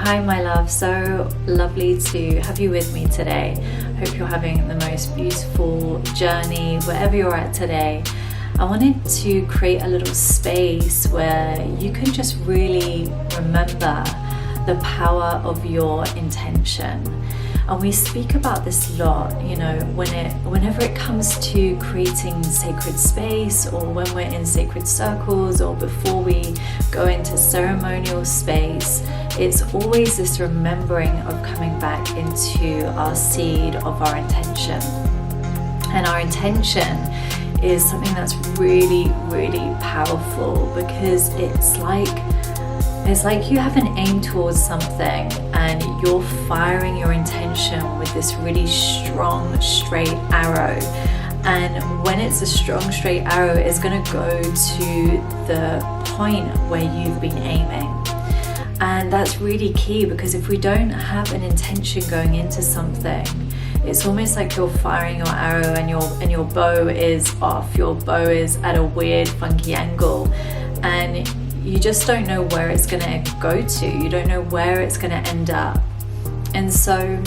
Hi my love, so lovely to have you with me today. Hope you're having the most beautiful journey wherever you're at today. I wanted to create a little space where you can just really remember the power of your intention. And we speak about this a lot, you know, whenever it comes to creating sacred space, or when we're in sacred circles, or before we go into ceremonial space. It's always this remembering of coming back into our seed of our intention. And our intention is something that's really, really powerful, because it's like you have an aim towards something and you're firing your intention with this really strong, straight arrow. And when it's a strong, straight arrow, it's going to go to the point where you've been aiming. And that's really key, because if we don't have an intention going into something, it's almost like you're firing your arrow and your bow is off. Your bow is at a weird, funky angle, and you just don't know where it's going to go to. You don't know where it's going to end up. And so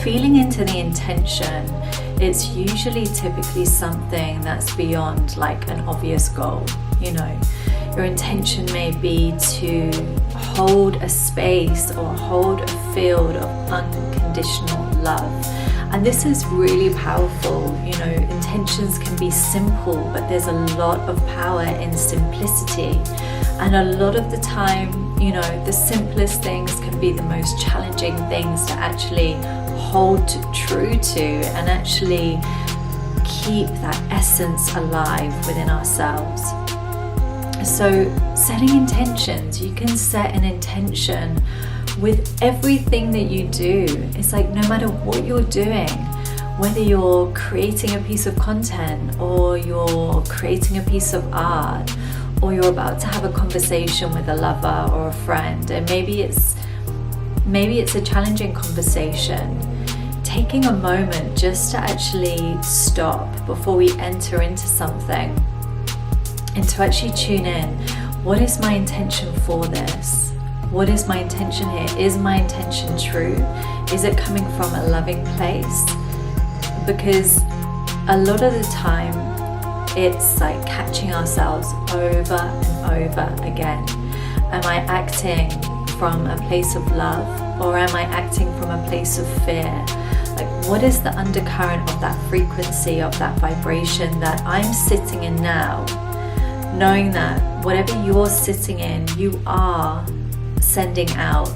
feeling into the intention, it's usually typically something that's beyond like an obvious goal. You know, your intention may be to hold a space or hold a field of unconditional love. And this is really powerful. You know, intentions can be simple, but there's a lot of power in simplicity. And a lot of the time, you know, the simplest things can be the most challenging things to actually hold true to and actually keep that essence alive within ourselves. So setting intentions, you can set an intention with everything that you do. It's like no matter what you're doing, whether you're creating a piece of content, or you're creating a piece of art, or you're about to have a conversation with a lover or a friend, and maybe it's a challenging conversation, taking a moment just to actually stop before we enter into something and to actually tune in. What is my intention for this? What is my intention here? Is my intention true? Is it coming from a loving place? Because a lot of the time it's like catching ourselves over and over again. Am I acting from a place of love, or am I acting from a place of fear? Like, what is the undercurrent of that frequency, of that vibration that I'm sitting in now? Knowing that whatever you're sitting in, you are sending out,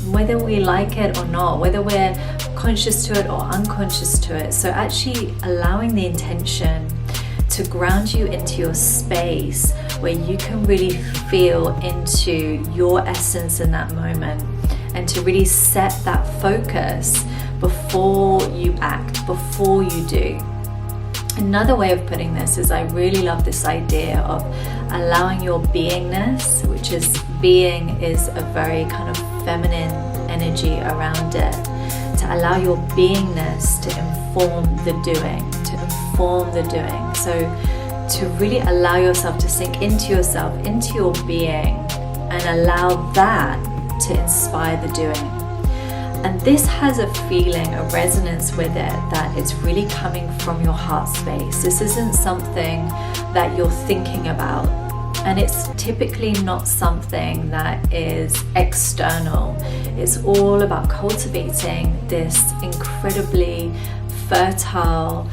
whether we like it or not, whether we're conscious to it or unconscious to it. So actually allowing the intention to ground you into your space where you can really feel into your essence in that moment, and to really set that focus before you act, before you do. Another way of putting this is, I really love this idea of allowing your beingness, which is being is a very kind of feminine energy around it, to allow your beingness to inform the doing, So to really allow yourself to sink into yourself, into your being, and allow that to inspire the doing. And this has a feeling, a resonance with it, that it's really coming from your heart space. This isn't something that you're thinking about. And it's typically not something that is external. It's all about cultivating this incredibly fertile,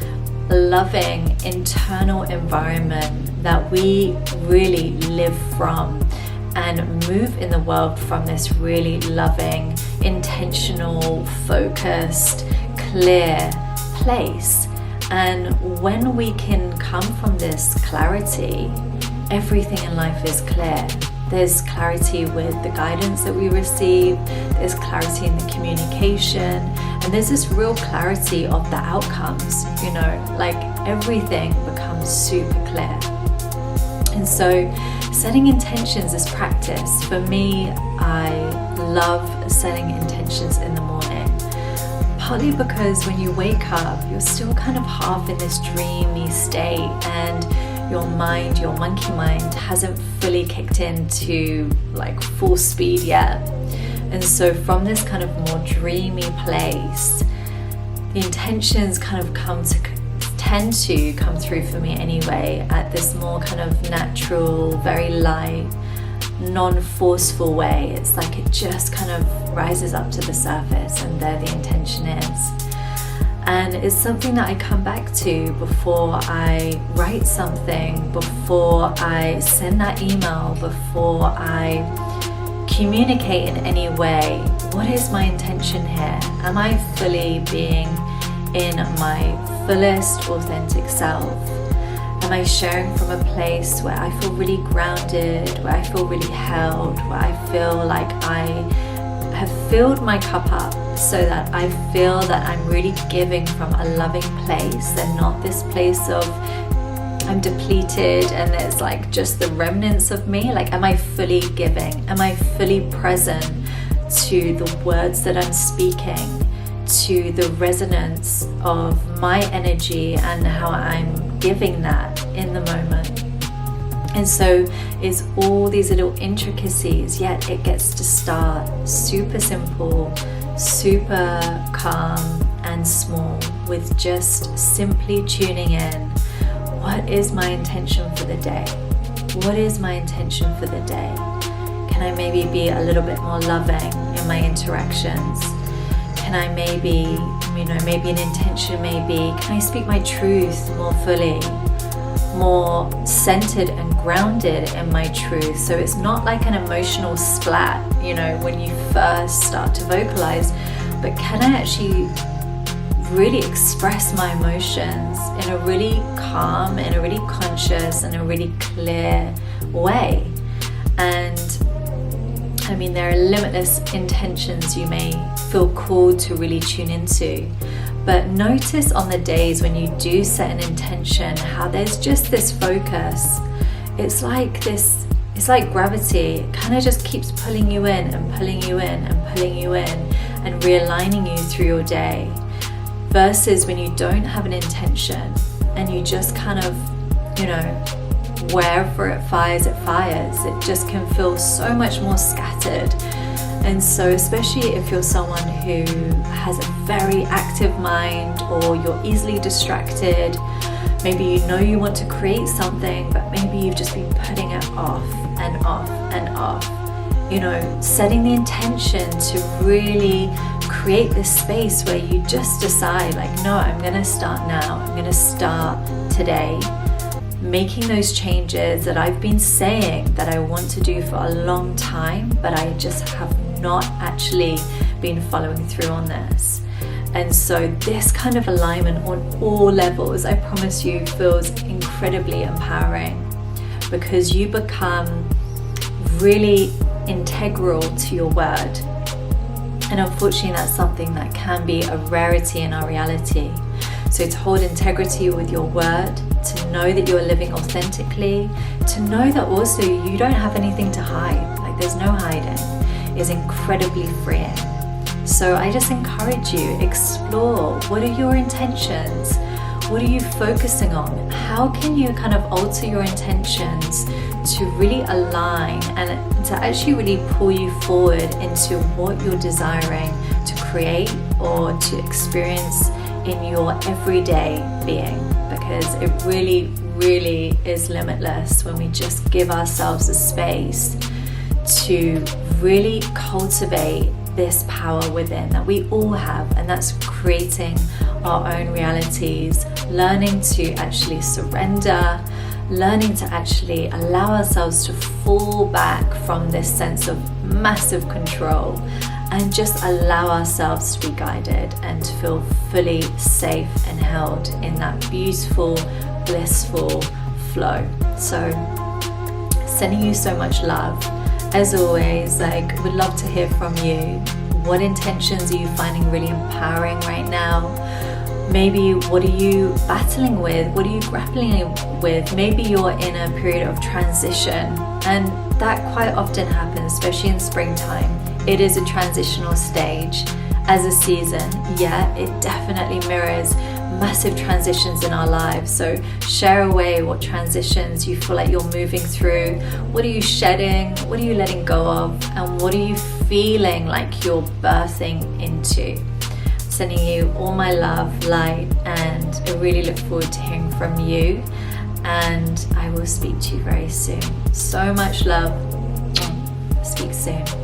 loving internal environment that we really live from, and move in the world from this really loving, intentional, focused, clear place. And when we can come from this clarity, everything in life is clear. There's clarity with the guidance that we receive, there's clarity in the communication, and there's this real clarity of the outcomes, you know, like everything becomes super clear. And so setting intentions is practice. For me, I love setting intentions in the morning, partly because when you wake up, you're still kind of half in this dreamy state, and your mind, your monkey mind, hasn't fully kicked into like full speed yet. And so from this kind of more dreamy place, the intentions kind of tend to come through for me anyway at this more kind of natural, very light, non-forceful way. It's like it just kind of rises up to the surface, and there the intention is. And it's something that I come back to before I write something, before I send that email, before I communicate in any way. What is my intention here? Am I fully being in my fullest, authentic self? Am I sharing from a place where I feel really grounded, where I feel really held, where I feel like I have filled my cup up, so that I feel that I'm really giving from a loving place and not this place of I'm depleted and there's like just the remnants of me? Like, am I fully giving? Am I fully present to the words that I'm speaking, to the resonance of my energy and how I'm giving that in the moment? And so it's all these little intricacies, yet it gets to start super simple, super calm and small, with just simply tuning in. What is my intention for the day? What is my intention for the day? Can I maybe be a little bit more loving in my interactions? Can I maybe an intention may be, can I speak my truth more fully, more centered and grounded in my truth? So it's not like an emotional splat, when you first start to vocalize, but can I actually really express my emotions in a really calm, in a really conscious, and a really clear way? And there are limitless intentions you may feel called to really tune into. But notice on the days when you do set an intention, how there's just this focus. It's like gravity. It kind of just keeps pulling you in and pulling you in and pulling you in and realigning you through your day. Versus when you don't have an intention and you just kind of, wherever it fires, it just can feel so much more scattered. And so especially if you're someone who has a very active mind, or you're easily distracted, maybe you want to create something, but maybe you've just been putting it off and off and off. Setting the intention to really create this space where you just decide, like, no, I'm going to start now. I'm going to start today, making those changes that I've been saying that I want to do for a long time, but I just have not actually been following through on this. And so this kind of alignment on all levels, I promise you, feels incredibly empowering, because you become really integral to your word. And unfortunately, that's something that can be a rarity in our reality. So to hold integrity with your word, to know that you're living authentically, to know that also you don't have anything to hide, like there's no hiding, is incredibly freeing. So I just encourage you, explore. What are your intentions? What are you focusing on? How can you kind of alter your intentions to really align and to actually really pull you forward into what you're desiring to create or to experience in your everyday being? Because it really, really is limitless when we just give ourselves a space to really cultivate this power within that we all have, and that's creating our own realities, learning to actually surrender, learning to actually allow ourselves to fall back from this sense of massive control and just allow ourselves to be guided and to feel fully safe and held in that beautiful, blissful flow. So sending you so much love. As always, would love to hear from you. What intentions are you finding really empowering right now? Maybe what are you battling with? What are you grappling with? Maybe you're in a period of transition, and that quite often happens, especially in springtime. It is a transitional stage as a season, yet it definitely mirrors massive transitions in our lives. So share away what transitions you feel like you're moving through. What are you shedding? What are you letting go of? And what are you feeling like you're birthing into? Sending you all my love, light, and I really look forward to hearing from you. And I will speak to you very soon. So much love. Speak soon.